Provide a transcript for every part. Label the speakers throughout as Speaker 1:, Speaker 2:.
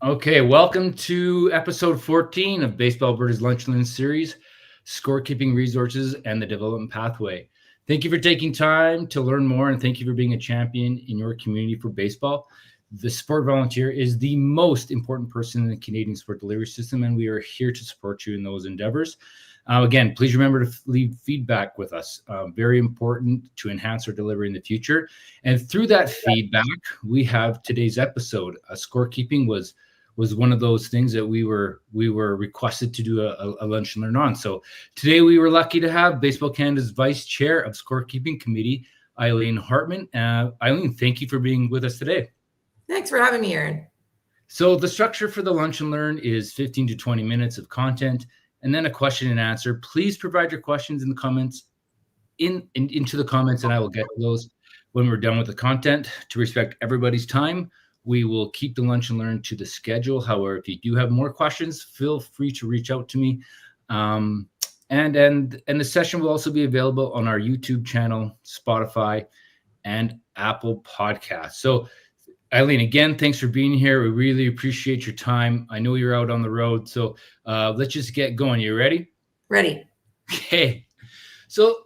Speaker 1: Okay, welcome to episode 14 of Baseball Alberta's Lunch and Learn series, Scorekeeping Resources and the Development Pathway. Thank you for taking time to learn more, and thank you for being a champion in your community for baseball. The sport volunteer is the most important person in the Canadian sport delivery system, and we are here to support you in those endeavors. Again, please remember to leave feedback with us. Very important to enhance our delivery in the future. And through that feedback, we have today's episode. Scorekeeping was one of those things that we were requested to do a lunch and learn on. So today we were lucky to have Baseball Canada's Vice Chair of Scorekeeping Committee, Aileen Hartman. Aileen, thank you for being with us today.
Speaker 2: Thanks for having me, Aaron.
Speaker 1: So the structure for the lunch and learn is 15 to 20 minutes of content and then a question and answer. Please provide your questions in the comments into the comments, and I will get to those when we're done with the content. To respect everybody's time, we will keep the lunch and learn to the schedule. However, if you do have more questions, feel free to reach out to me. And the session will also be available on our YouTube channel, Spotify, and Apple Podcasts. So, Aileen, again, thanks for being here. We really appreciate your time. I know you're out on the road, so let's just get going. You ready?
Speaker 2: Ready.
Speaker 1: Okay. So,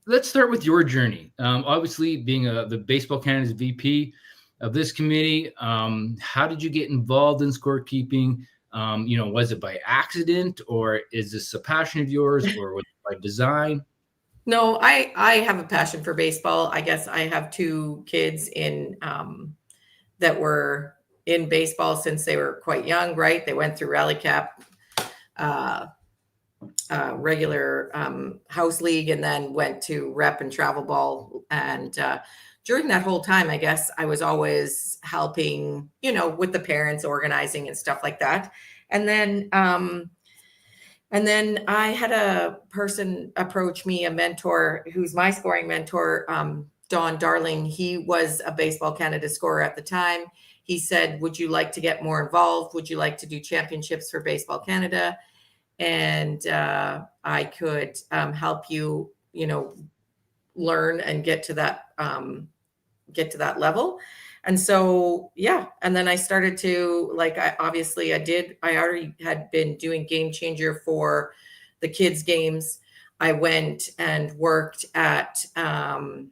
Speaker 1: let's start with your journey. Obviously, being the Baseball Canada's VP of this committee, how did you get involved in scorekeeping? Was it by accident, or is this a passion of yours, or was it by design?
Speaker 2: No, I have a passion for baseball. I guess I have two kids that were in baseball since they were quite young, right? They went through Rally Cap, regular house league, and then went to rep and travel ball. And during that whole time, I guess I was always helping, with the parents, organizing and stuff like that. And then I had a person approach me, a mentor who's my scoring mentor, Don Darling. He was a Baseball Canada scorer at the time. He said, would you like to get more involved? Would you like to do championships for Baseball Canada? And I could help you, learn and get to that level. And so, yeah. And then I started to I already had been doing Game Changer for the kids' games. I went and worked at the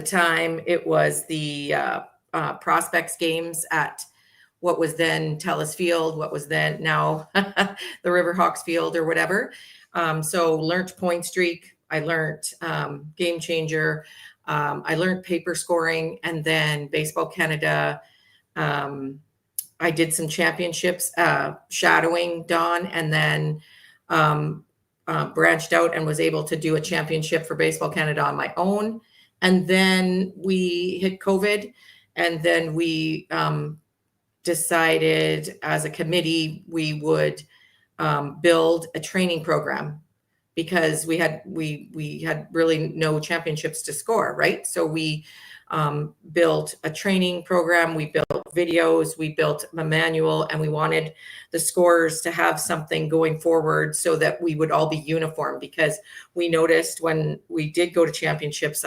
Speaker 2: time, it was the prospects games at what was then Telus Field, what was then now the Riverhawks Field or whatever. So learned Point Streak. I learned Game Changer. I learned paper scoring, and then Baseball Canada. I did some championships shadowing Don, and then branched out and was able to do a championship for Baseball Canada on my own. And then we hit COVID, and then we decided as a committee we would build a training program, because we had really no championships to score, right? So we built a training program, we built videos, we built a manual, and we wanted the scorers to have something going forward so that we would all be uniform, because we noticed when we did go to championships,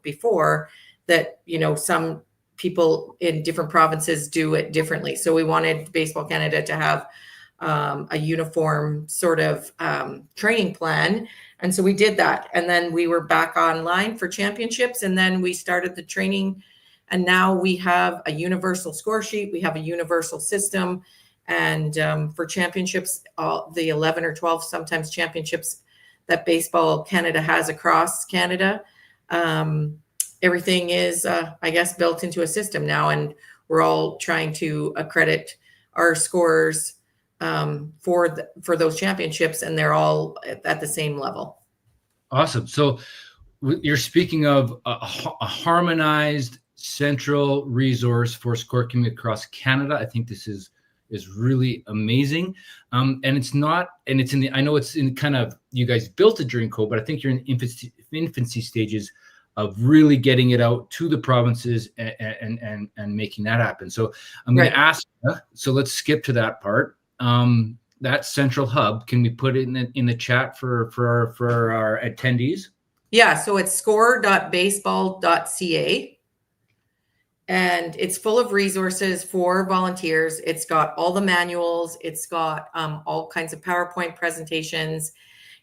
Speaker 2: before that, some people in different provinces do it differently. So we wanted Baseball Canada to have a uniform sort of training plan. And so we did that. And then we were back online for championships. And then we started the training. And now we have a universal score sheet. We have a universal system. And for championships, the 11 or 12 sometimes championships that Baseball Canada has across Canada, everything is, built into a system now. And we're all trying to accredit our scorers for those championships, and they're all at the same level.
Speaker 1: Awesome. So you're speaking of a harmonized central resource for scorekeeping across Canada. I think this is really amazing. And it's I know it's in kind of, you guys built it during COVID, but I think you're in infancy stages of really getting it out to the provinces and making that happen. So I'm going to ask, so let's skip to that part. That central hub, can we put it in the chat for our attendees?
Speaker 2: Yeah, so it's score.baseball.ca. and it's full of resources for volunteers. It's got all the manuals. It's got all kinds of PowerPoint presentations.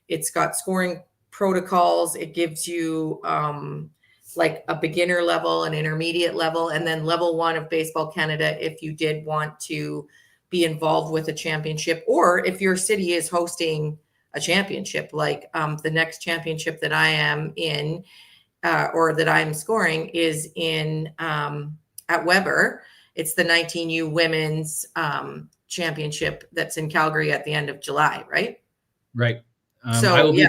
Speaker 2: It's got scoring protocols. It gives you like a beginner level, an intermediate level, and then level 1 of Baseball Canada if you did want to be involved with a championship, or if your city is hosting a championship, like the next championship that I am in, or that I'm scoring is in at Weber. It's the 19U women's championship that's in Calgary at the end of July, right?
Speaker 1: Right.
Speaker 2: So
Speaker 1: I will be
Speaker 2: yeah.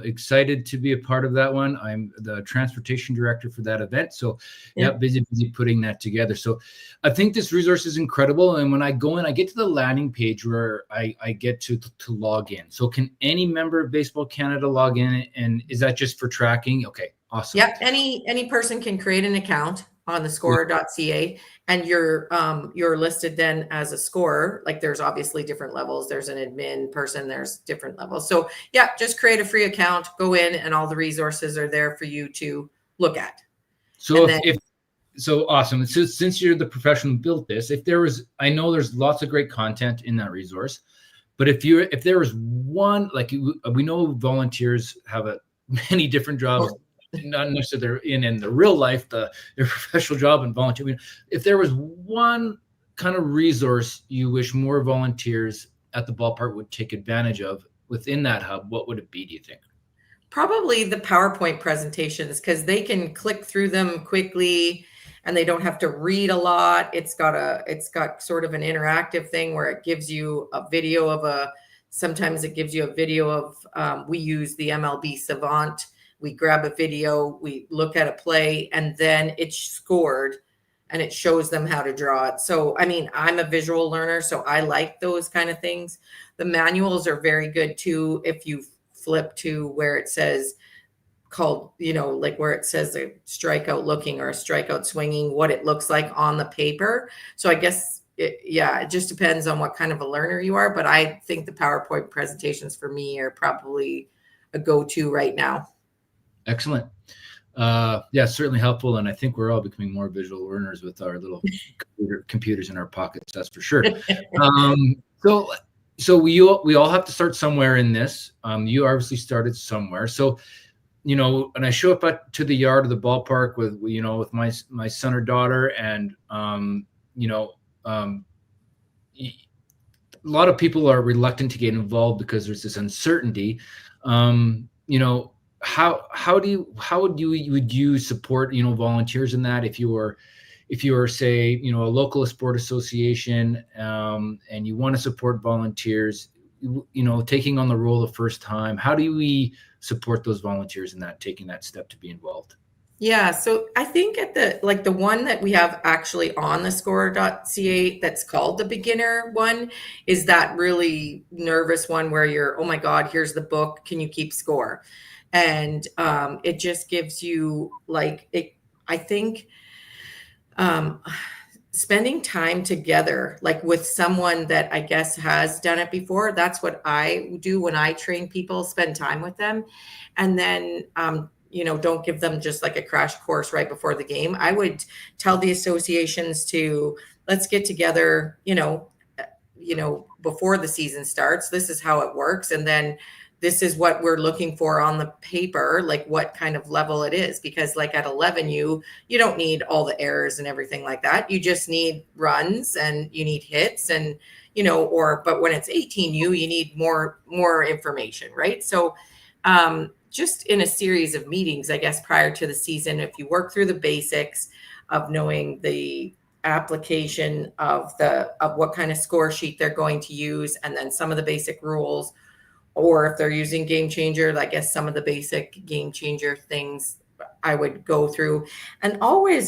Speaker 1: excited to be a part of that one. I'm the transportation director for that event. So yeah, busy putting that together. So I think this resource is incredible. And when I go in, I get to the landing page where I get to log in. So can any member of Baseball Canada log in? And is that just for tracking? Okay, awesome.
Speaker 2: Yeah, any person can create an account on the scorer.ca, and you're listed then as a scorer. Like there's obviously different levels. There's an admin person, there's different levels. So yeah, just create a free account, go in, and all the resources are there for you to look at.
Speaker 1: So so awesome. So since you're the professional who built this, I know there's lots of great content in that resource, but if there was one, like we know volunteers have many different jobs, not necessarily in the real life, their professional job and volunteer. If there was one kind of resource you wish more volunteers at the ballpark would take advantage of within that hub, what would it be, do you think?
Speaker 2: Probably the PowerPoint presentations, because they can click through them quickly and they don't have to read a lot. It's got sort of an interactive thing where it gives you a video of sometimes it gives you a video of, we use the MLB Savant. We grab a video, we look at a play, and then it's scored and it shows them how to draw it. So, I mean, I'm a visual learner, so I like those kind of things. The manuals are very good too. If you flip to where it says like where it says a strikeout looking or a strikeout swinging, what it looks like on the paper. So I guess, it just depends on what kind of a learner you are. But I think the PowerPoint presentations for me are probably a go-to right now.
Speaker 1: Excellent. Yeah, certainly helpful. And I think we're all becoming more visual learners with our little computers in our pockets. That's for sure. So we all have to start somewhere in this. You obviously started somewhere. So, and I show up to the yard of the ballpark with my son or daughter, and, a lot of people are reluctant to get involved because there's this uncertainty. How would you support volunteers in that if you were say a local sport association, and you want to support volunteers taking on the role the first time? How do we support those volunteers in that, taking that step to be involved?
Speaker 2: Yeah, so I think at the one that we have actually on the scorer.ca that's called the beginner one is that really nervous one where you're, oh my God, here's the book, can you keep score? And it just gives you I think spending time together, like with someone that I guess has done it before. That's what I do when I train people, spend time with them. And then, don't give them just like a crash course right before the game. I would tell the associations to let's get together, before the season starts. This is how it works. And then this is what we're looking for on the paper, like what kind of level it is. Because like at 11, you don't need all the errors and everything like that. You just need runs and you need hits and, but when it's 18, you need more information, right? So just in a series of meetings, I guess, prior to the season, if you work through the basics of knowing the application of what kind of score sheet they're going to use, and then some of the basic rules, or if they're using Game Changer, I guess some of the basic Game Changer things I would go through. And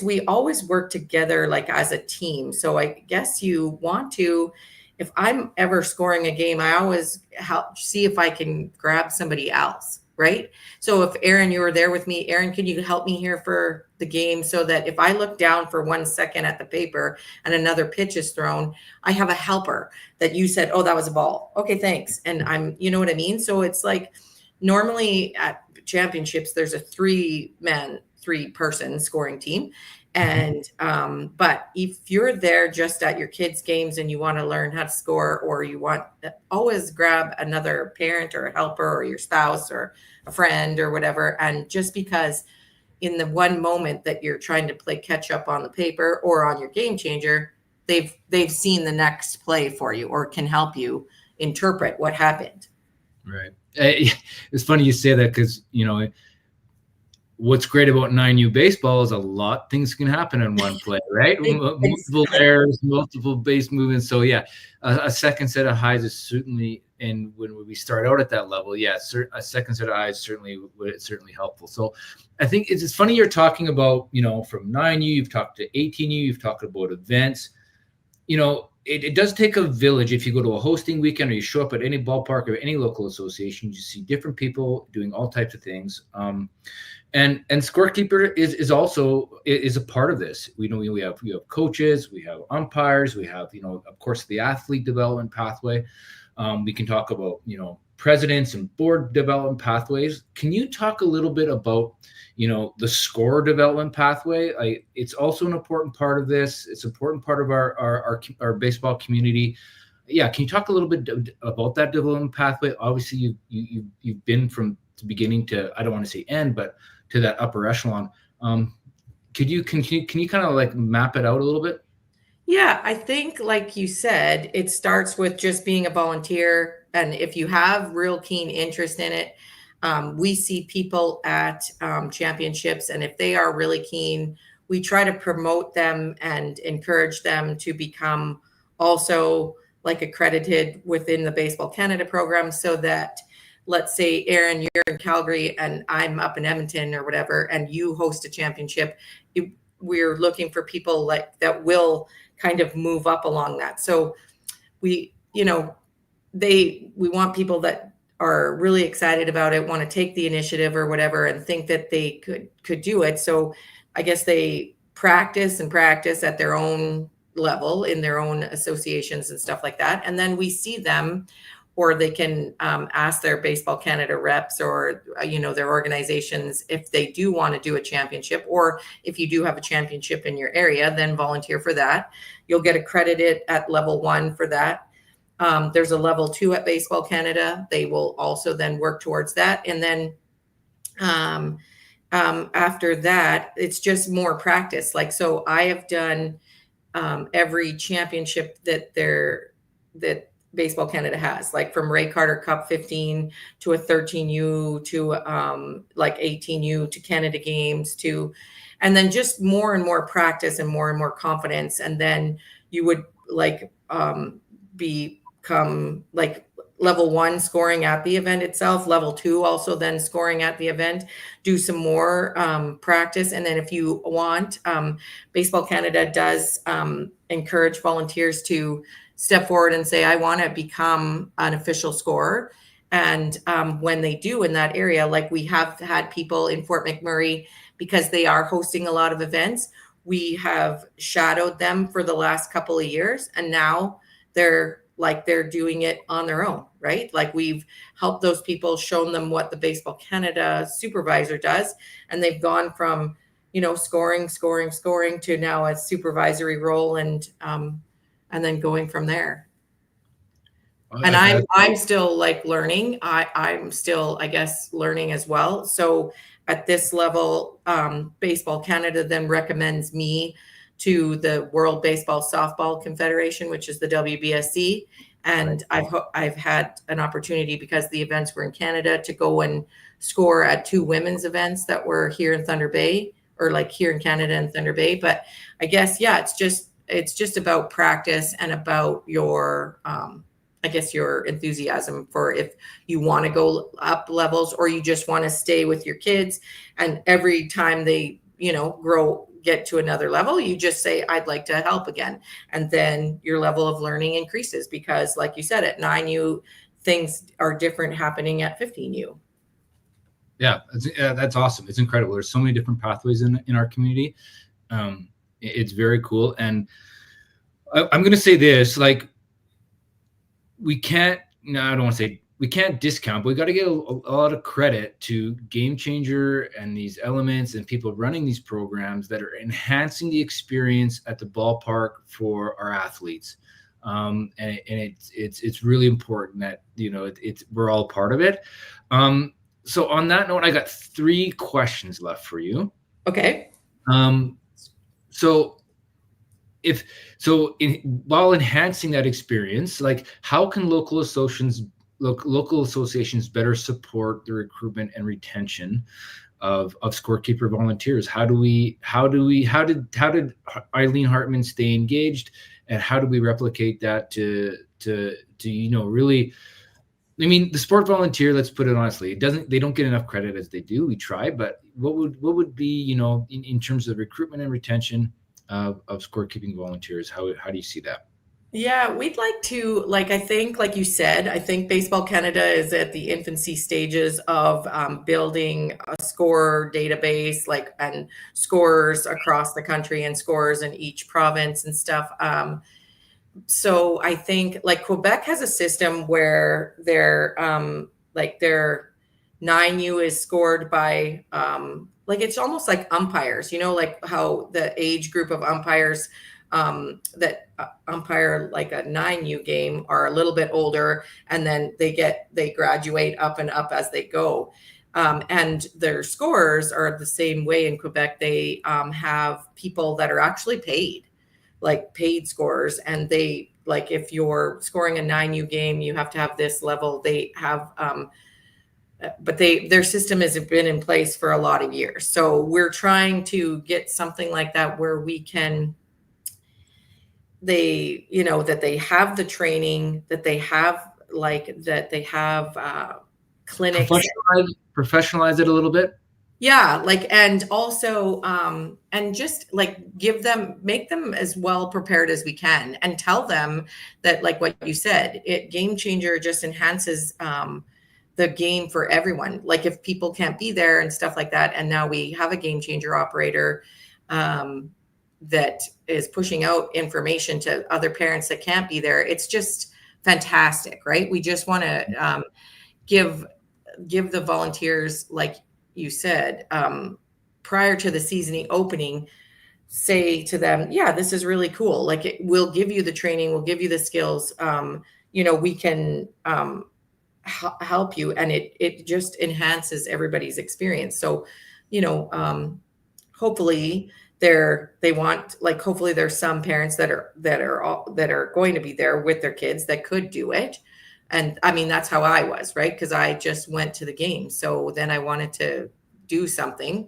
Speaker 2: we always work together like as a team. So I guess you want to, if I'm ever scoring a game, I always see if I can grab somebody else, right? So if Aaron, you were there with me, Aaron, can you help me here for the game so that if I look down for 1 second at the paper and another pitch is thrown, I have a helper that you said, oh, that was a ball. Okay, thanks. And you know what I mean? So it's like normally at championships, there's a 3-person scoring team. And but if you're there just at your kids' games and you want to learn how to score, or you want, always grab another parent or a helper or your spouse or a friend or whatever. And just because in the one moment that you're trying to play catch up on the paper or on your game changer, they've seen the next play for you or can help you interpret what happened.
Speaker 1: Right. It's funny you say that, because what's great about 9U baseball is a lot things can happen in one play, right? Multiple errors, multiple base movements. So yeah, a second set of eyes is certainly, and when we start out at that level, yeah, a second set of eyes certainly helpful. So I think it's funny you're talking about, from 9U, you've talked to 18U, you've talked about events. It does take a village. If you go to a hosting weekend or you show up at any ballpark or any local association, you see different people doing all types of things. And Scorekeeper is also a part of this. We have coaches, we have umpires, we have of course the athlete development pathway. We can talk about presidents and board development pathways. Can you talk a little bit about the score development pathway? It's also an important part of this. It's an important part of our baseball community. Yeah, can you talk a little bit about that development pathway? Obviously, you've been from the beginning to, I don't want to say end, but to that upper echelon. Can you kind of like map it out a little bit?
Speaker 2: Yeah, I think, like you said, it starts with just being a volunteer. And if you have real keen interest in it, we see people at championships, and if they are really keen, we try to promote them and encourage them to become also like accredited within the Baseball Canada program, so that, let's say, Aaron, you're in Calgary and I'm up in Edmonton or whatever, and you host a championship, we're looking for people like that will kind of move up along that. So we want people that are really excited about it, want to take the initiative or whatever, and think that they could do it. So I guess they practice at their own level in their own associations and stuff like that. And then we see them, or they can ask their Baseball Canada reps or their organizations if they do want to do a championship, or if you do have a championship in your area, then volunteer for that. You'll get accredited at level 1 for that. There's a level 2 at Baseball Canada. They will also then work towards that. And then after that, it's just more practice. Like, so I have done every championship that Baseball Canada has, like from Ray Carter Cup 15 to a 13U to like 18U to Canada Games and then just more and more practice and more confidence. And then you would like become like level 1 scoring at the event itself, level 2 also then scoring at the event, do some more practice. And then if you want, Baseball Canada does encourage volunteers to step forward and say, I want to become an official scorer. And when they do in that area, like we have had people in Fort McMurray, because they are hosting a lot of events, we have shadowed them for the last couple of years. And now they're doing it on their own, right? Like we've helped those people, shown them what the Baseball Canada supervisor does. And they've gone from, scoring to now a supervisory role, and then going from there. And I'm still like learning. I'm still, I guess, learning as well. So at this level, Baseball Canada then recommends me to the World Baseball Softball Confederation, which is the WBSC. And I've had an opportunity, because the events were in Canada, to go and score at 2 women's events that were here in Thunder Bay, or like here in Canada in Thunder Bay. But I guess, yeah, it's just about practice and about your, I guess, your enthusiasm for if you want to go up levels, or you just want to stay with your kids. And every time they, get to another level, you just say, I'd like to help again. And then your level of learning increases, because like you said, at 9U, things are different happening at 15U.
Speaker 1: Yeah, that's awesome. It's incredible. There's so many different pathways in our community. It's very cool. And I'm going to say this, like, we can't, no, I don't want to say we can't discount, but we got to give a lot of credit to Game Changer and these elements and people running these programs that are enhancing the experience at the ballpark for our athletes. And it's really important that, you know, we're all part of it. So on that note, I got 3 questions left for you.
Speaker 2: Okay.
Speaker 1: So while enhancing that experience, like how can local associations better support the recruitment and retention of scorekeeper volunteers? How did Aileen Hartman stay engaged, and how do we replicate that to you know, really, I mean, the sport volunteer, let's put it honestly, they don't get enough credit as they do. We try, but what would be, you know, in terms of recruitment and retention of scorekeeping volunteers, how do you see that?
Speaker 2: Yeah, we'd like to, like, I think, like you said, I think Baseball Canada is at the infancy stages of building a score database, like, and scores across the country and scores in each province and stuff. So I think, like, Quebec has a system where their 9U is scored by like, it's almost like umpires, you know, like how the age group of umpires that umpire like a 9U game are a little bit older, and then they graduate up and up as they go. And their scores are the same way in Quebec. They have people that are actually paid, like paid scorers, and they, like, if you're scoring a 9U game, you have to have this level. They have but their system has been in place for a lot of years. So we're trying to get something like that where we can, you know, that they have the training, that they have clinics.
Speaker 1: Professionalize it a little bit.
Speaker 2: Yeah, like, and also and just like make them as well prepared as we can, and tell them that, like what you said, Game Changer just enhances the game for everyone. Like, if people can't be there and stuff like that, and now we have a Game Changer operator that is pushing out information to other parents that can't be there, it's just fantastic, right? We just want to give the volunteers, like you said, prior to the season opening, say to them, yeah, this is really cool. Like, we'll give you the training, we'll give you the skills. You know, we can help you, and it just enhances everybody's experience. So, you know, hopefully hopefully there's some parents that are going to be there with their kids that could do it. And I mean, that's how I was, right? Because I just went to the game. So then I wanted to do something.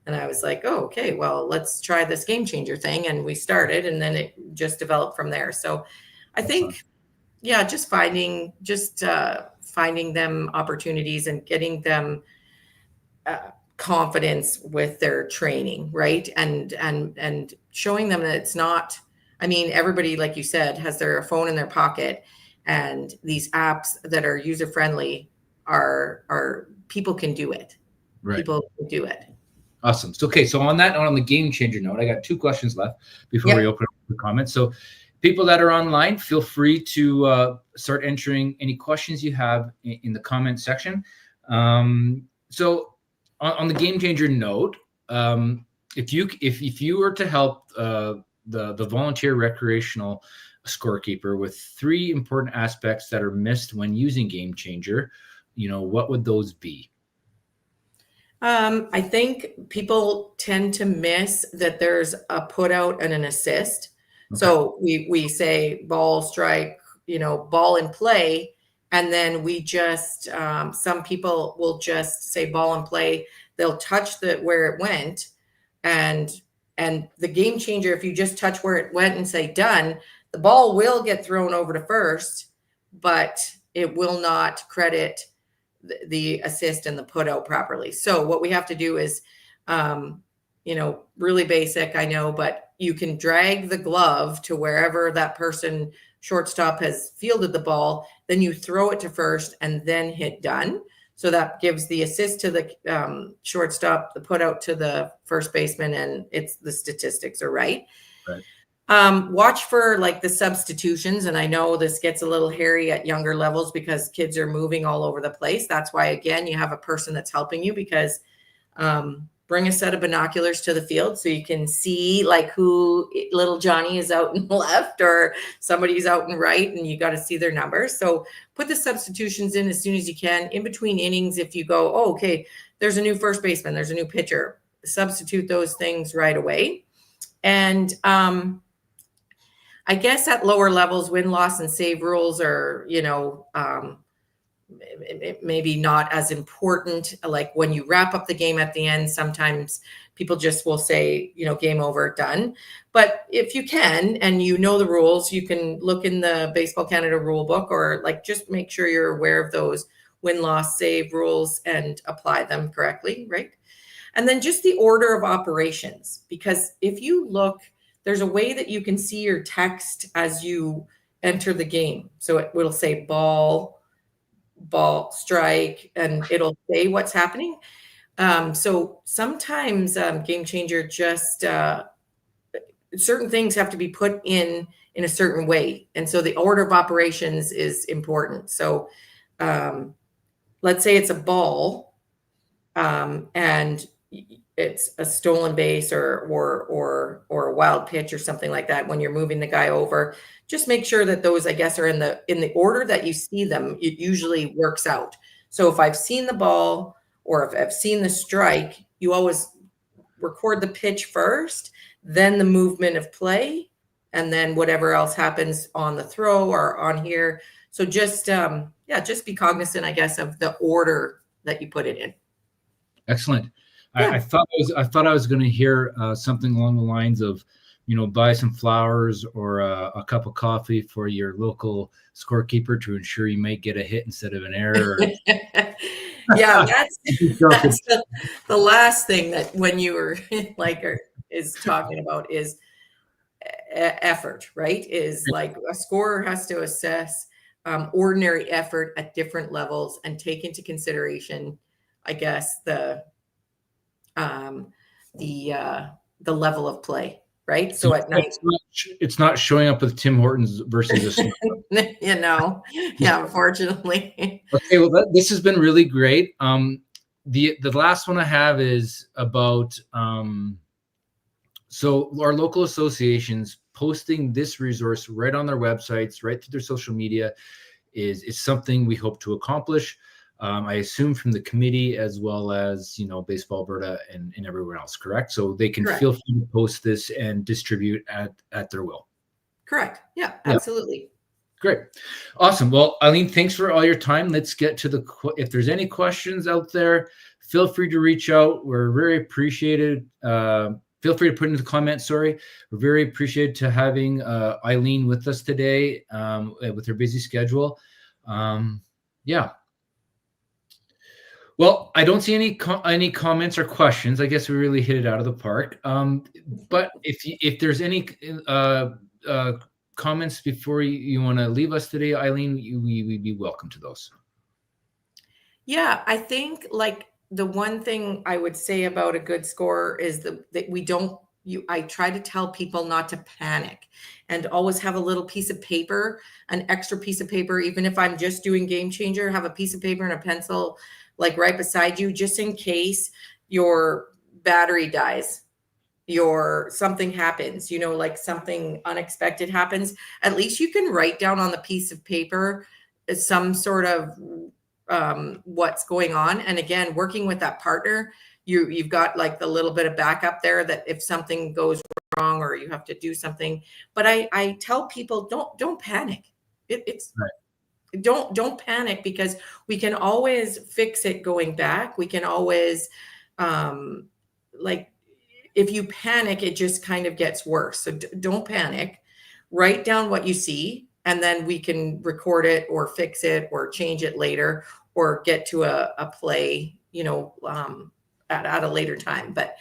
Speaker 2: And I was like, oh, okay, well, let's try this Game Changer thing. And we started, and then it just developed from there. So I think, yeah, just finding them opportunities and getting them confidence with their training, right? And showing them that it's not, I mean, everybody, like you said, has their phone in their pocket, and these apps that are user friendly are people can do it. Right. People can do it.
Speaker 1: Awesome. So, okay. So on that note, on the Game Changer note, I got 2 questions left before we open up the comments. So people that are online, feel free to start entering any questions you have in the comment section. So on the Game Changer note, if you were to help the volunteer recreational scorekeeper with 3 important aspects that are missed when using Game Changer, you know, what would those be?
Speaker 2: I think people tend to miss that there's a put out and an assist. Okay. So we say ball, strike, you know, ball in play. And then we just, some people will just say ball in play. They'll touch where it went. And the Game Changer, if you just touch where it went and say done, the ball will get thrown over to first, but it will not credit the assist and the put out properly. So what we have to do is, you know, really basic, I know, but you can drag the glove to wherever that person, shortstop, has fielded the ball. Then you throw it to first and then hit done. So that gives the assist to the shortstop, the put out to the first baseman, and the statistics are right. Right. Watch for like the substitutions. And I know this gets a little hairy at younger levels because kids are moving all over the place. That's why, again, you have a person that's helping you, because bring a set of binoculars to the field so you can see like who little Johnny is out in left or somebody's out in right, and you got to see their numbers. So put the substitutions in as soon as you can. In between innings, if you go, oh, okay, there's a new first baseman, there's a new pitcher, substitute those things right away. And I guess at lower levels, win, loss, and save rules are, maybe not as important. Like when you wrap up the game at the end, sometimes people just will say, game over, done. But if you can, and the rules, you can look in the Baseball Canada rule book, or like just make sure you're aware of those win, loss, save rules and apply them correctly, right? And then just the order of operations, because if you look, there's a way that you can see your text as you enter the game. So it will say ball, strike, and it'll say what's happening. So sometimes Game Changer just certain things have to be put in a certain way. And so the order of operations is important. So let's say it's a ball and it's a stolen base or a wild pitch or something like that. When you're moving the guy over, just make sure that those, I guess, are in the order that you see them. It usually works out. So if I've seen the ball or if I've seen the strike, you always record the pitch first, then the movement of play, and then whatever else happens on the throw or on here. So just just be cognizant, I guess, of the order that you put it in.
Speaker 1: Excellent.
Speaker 2: Yeah.
Speaker 1: I thought I was going to hear something along the lines of, buy some flowers or a cup of coffee for your local scorekeeper to ensure you might get a hit instead of an error.
Speaker 2: Yeah, that's the last thing that when you were is talking about is effort, right? Is like a scorer has to assess ordinary effort at different levels and take into consideration, I guess, the level of play, right? So at night,
Speaker 1: it's not showing up with Tim Hortons versus a
Speaker 2: unfortunately.
Speaker 1: Okay, well, this has been really great. The last one I have is about so our local associations posting this resource right on their websites, right through their social media, is something we hope to accomplish. I assume from the committee as well as, Baseball Alberta and everyone else, correct? So they can feel free to post this and distribute at their will.
Speaker 2: Correct. Yeah, absolutely.
Speaker 1: Great. Awesome. Well, Aileen, thanks for all your time. Let's get to if there's any questions out there, feel free to reach out. We're very appreciated. Feel free to put in the comments. Sorry. We're very appreciated to having Aileen with us today with her busy schedule. Well, I don't see any comments or questions. I guess we really hit it out of the park. But if there's any comments before you want to leave us today, Aileen, we'd be welcome to those.
Speaker 2: Yeah, I think like the one thing I would say about a good score is that we don't. I try to tell people not to panic and always have a little piece of paper, an extra piece of paper, even if I'm just doing Game Changer, have a piece of paper and a pencil like right beside you, just in case your battery dies, something happens, like something unexpected happens. At least you can write down on the piece of paper some sort of what's going on. And again, working with that partner, you've got like the little bit of backup there that if something goes wrong or you have to do something. But I tell people, don't panic. It's right. Don't panic, because we can always fix it going back. We can always if you panic, it just kind of gets worse. So don't panic. Write down what you see, and then we can record it or fix it or change it later or get to a play, at a later time. But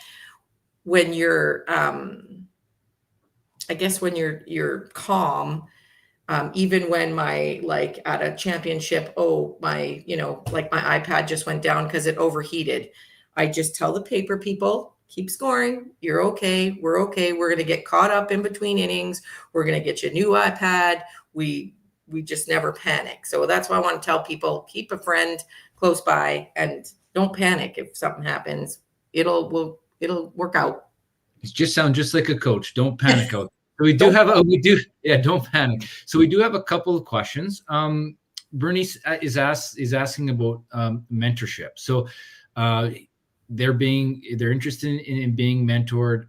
Speaker 2: when you're, I guess when you're calm, even when at a championship, my iPad just went down because it overheated. I just tell the paper people, keep scoring. You're okay. We're okay. We're going to get caught up in between innings. We're going to get you a new iPad. We just never panic. So that's why I want to tell people, keep a friend close by and don't panic if something happens. It'll work out.
Speaker 1: It just sounds just like a coach. Don't panic out. So don't panic. So we do have a couple of questions. Bernice is asking about mentorship. So they're interested in being mentored.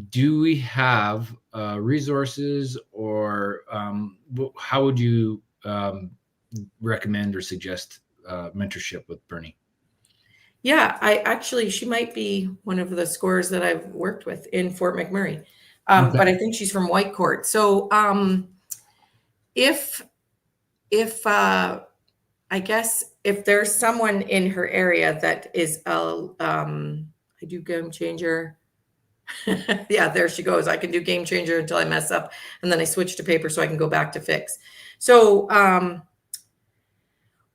Speaker 1: Do we have resources, or how would you recommend or suggest mentorship with Bernie?
Speaker 2: Yeah, she might be one of the scorers that I've worked with in Fort McMurray.
Speaker 1: Okay.
Speaker 2: But I think she's from Whitecourt. So if I guess if there's someone in her area that is I do Game Changer. Yeah, there she goes. I can do Game Changer until I mess up, and then I switch to paper so I can go back to fix. So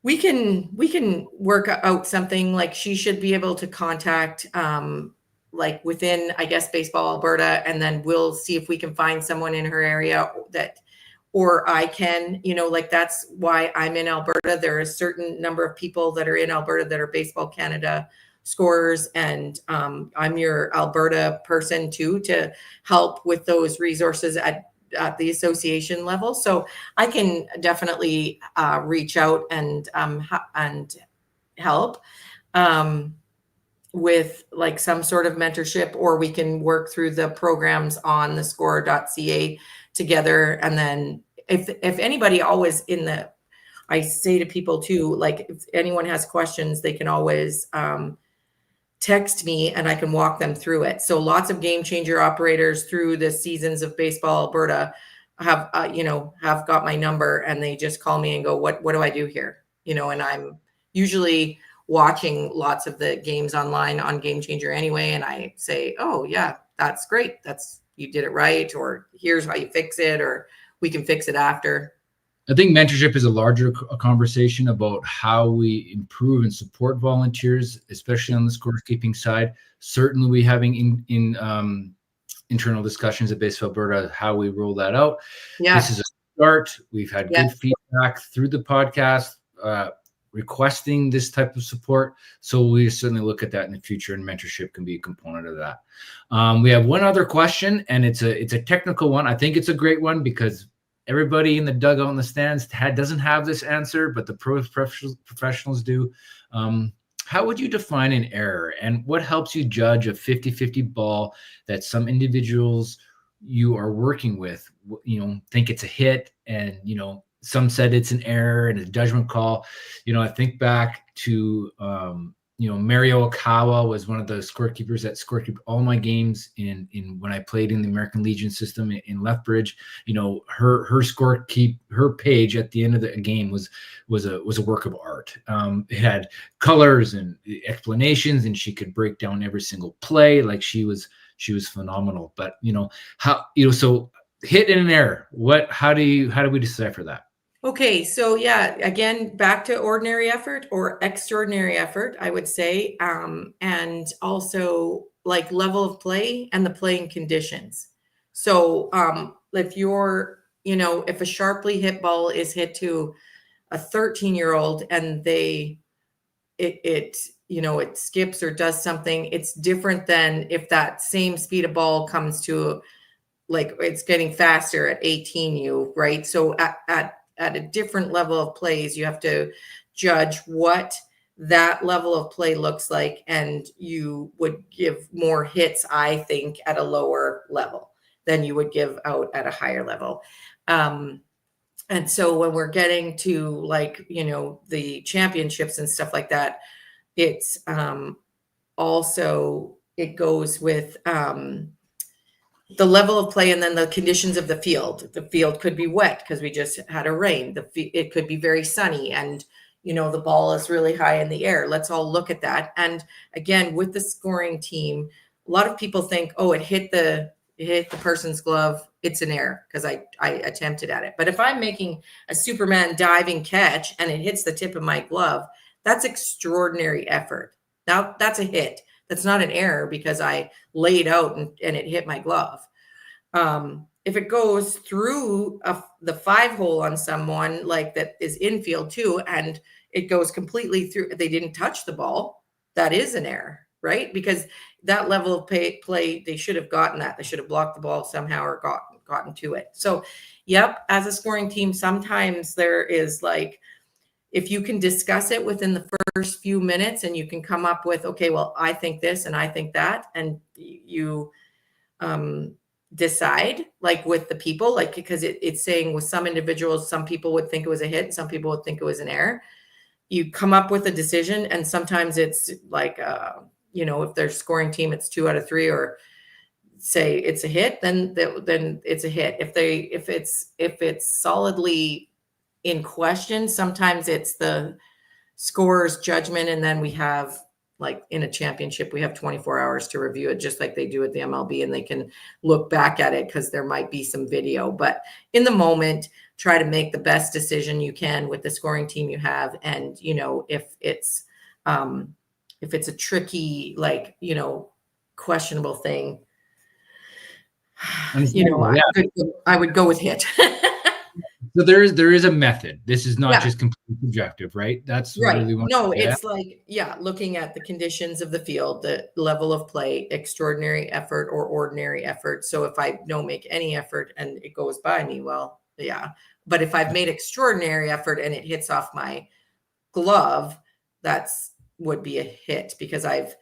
Speaker 2: we can work out something. Like, she should be able to contact like within, I guess, Baseball Alberta, and then we'll see if we can find someone in her area that, or I can, like, that's why I'm in Alberta. There are a certain number of people that are in Alberta that are Baseball Canada scorers, and I'm your Alberta person too, to help with those resources at the association level. So I can definitely reach out and help with like some sort of mentorship, or we can work through the programs on the score.ca together. And then if anybody always I say to people too, like, if anyone has questions, they can always text me and I can walk them through it. So lots of Game Changer operators through the seasons of Baseball Alberta have got my number, and they just call me and go, what do I do here? And I'm usually watching lots of the games online on Game Changer anyway. And I say, oh yeah, that's great. You did it right. Or here's how you fix it, or we can fix it after.
Speaker 1: I think mentorship is a larger conversation about how we improve and support volunteers, especially on the scorekeeping side. Certainly, we having internal discussions at Baseball Alberta how we roll that out.
Speaker 2: Yeah.
Speaker 1: This is a start. We've had good feedback through the podcast requesting this type of support. So we certainly look at that in the future, and mentorship can be a component of that. We have one other question, and it's a technical one. I think it's a great one because everybody in the dugout in the stands doesn't have this answer, but the professionals do. How would you define an error, and what helps you judge a 50-50 ball that some individuals you are working with, think it's a hit, and, some said it's an error and a judgment call? I think back to, Mario Okawa was one of the scorekeepers that scorekeeped all my games in when I played in the American Legion system in Lethbridge. Her page at the end of the game was a work of art. It had colors and explanations, and she could break down every single play. Like, she was phenomenal. But so hit and an error. How do we decipher that?
Speaker 2: Okay, so yeah, again, back to ordinary effort or extraordinary effort, I would say, and also like level of play and the playing conditions. So if if a sharply hit ball is hit to a 13-year-old and it skips or does something, it's different than if that same speed of ball comes to, like, it's getting faster at 18U, right? So at a different level of plays, you have to judge what that level of play looks like, and you would give more hits, I think, at a lower level than you would give out at a higher level. And so when we're getting to, like, the championships and stuff like that, it's also, it goes with the level of play, and then the conditions of the field. The field could be wet because we just had a rain. It could be very sunny, and the ball is really high in the air. Let's all look at that. And again, with the scoring team, a lot of people think, oh, it hit the person's glove, it's an error because I attempted at it. But if I'm making a Superman diving catch and it hits the tip of my glove, that's extraordinary effort. Now that's a hit. That's not an error because I laid out and it hit my glove. If it goes through the 5-hole on someone like that is infield too, and it goes completely through, they didn't touch the ball, that is an error, right? Because that level of play, they should have gotten that. They should have blocked the ball somehow or gotten to it. So, yep, as a scoring team, sometimes there is like, if you can discuss it within the first few minutes and you can come up with, okay, well, I think this and I think that, and you decide like with the people, like, because it's saying with some individuals, some people would think it was a hit, some people would think it was an error. You come up with a decision, and sometimes it's like, if there's scoring team, it's 2 out of 3, or say it's a hit, then it's a hit. If it's solidly in question, sometimes it's the scorer's judgment, and then we have, like in a championship, we have 24 hours to review it, just like they do at the MLB, and they can look back at it because there might be some video. But in the moment, try to make the best decision you can with the scoring team you have. And, if it's a tricky, like, questionable thing, I would go with hit.
Speaker 1: So there is a method. This is not just completely subjective, right? That's
Speaker 2: right.
Speaker 1: Really
Speaker 2: No, it's like, looking at the conditions of the field, the level of play, extraordinary effort or ordinary effort. So if I don't make any effort and it goes by me, well, yeah. But if I've made extraordinary effort and it hits off my glove, would be a hit because I've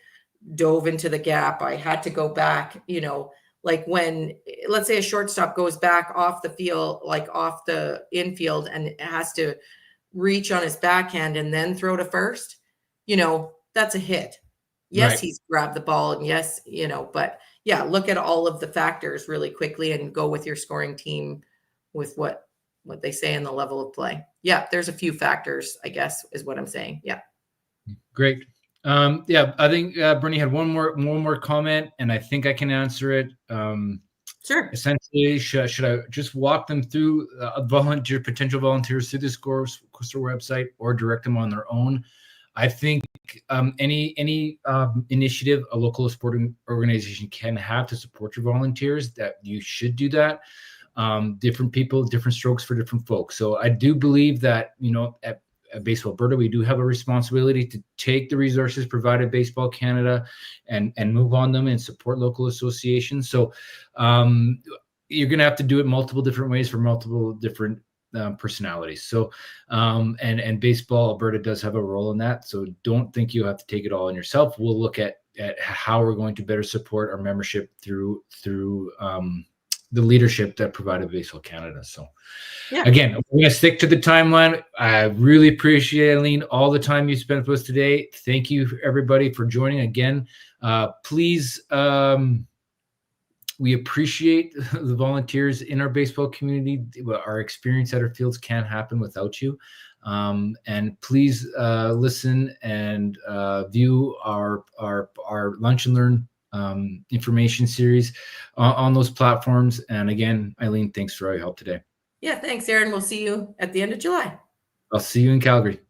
Speaker 2: dove into the gap. I had to go back, like when, let's say a shortstop goes back off the field, like off the infield, and it has to reach on his backhand and then throw to first, that's a hit. Yes, right. He's grabbed the ball, and yes, but yeah, look at all of the factors really quickly and go with your scoring team with what they say in the level of play. Yeah, there's a few factors, I guess, is what I'm saying. Yeah.
Speaker 1: Great. I think Bernie had one more comment, and I think I can answer it.
Speaker 2: Sure.
Speaker 1: Essentially, should I just walk them through potential volunteers through the Score website, or direct them on their own? I think any initiative a local sporting organization can have to support your volunteers, that you should do that. Different people, different strokes for different folks. So I do believe that, at Baseball Alberta, we do have a responsibility to take the resources provided Baseball Canada and move on them and support local associations. So you're going to have to do it multiple different ways for multiple different personalities. So and Baseball Alberta does have a role in that. So don't think you have to take it all on yourself. We'll look at how we're going to better support our membership through the leadership that provided Baseball Canada. So again, we're going to stick to the timeline. I really appreciate, Aileen, all the time you spent with us today. Thank you, everybody, for joining again. Please, we appreciate the volunteers in our baseball community. Our experience at our fields can't happen without you. And please listen and view our Lunch and Learn information series on those platforms. And again, Aileen, thanks for all your help today.
Speaker 2: Yeah, thanks, Aaron. We'll see you at the end of July.
Speaker 1: I'll see you in Calgary.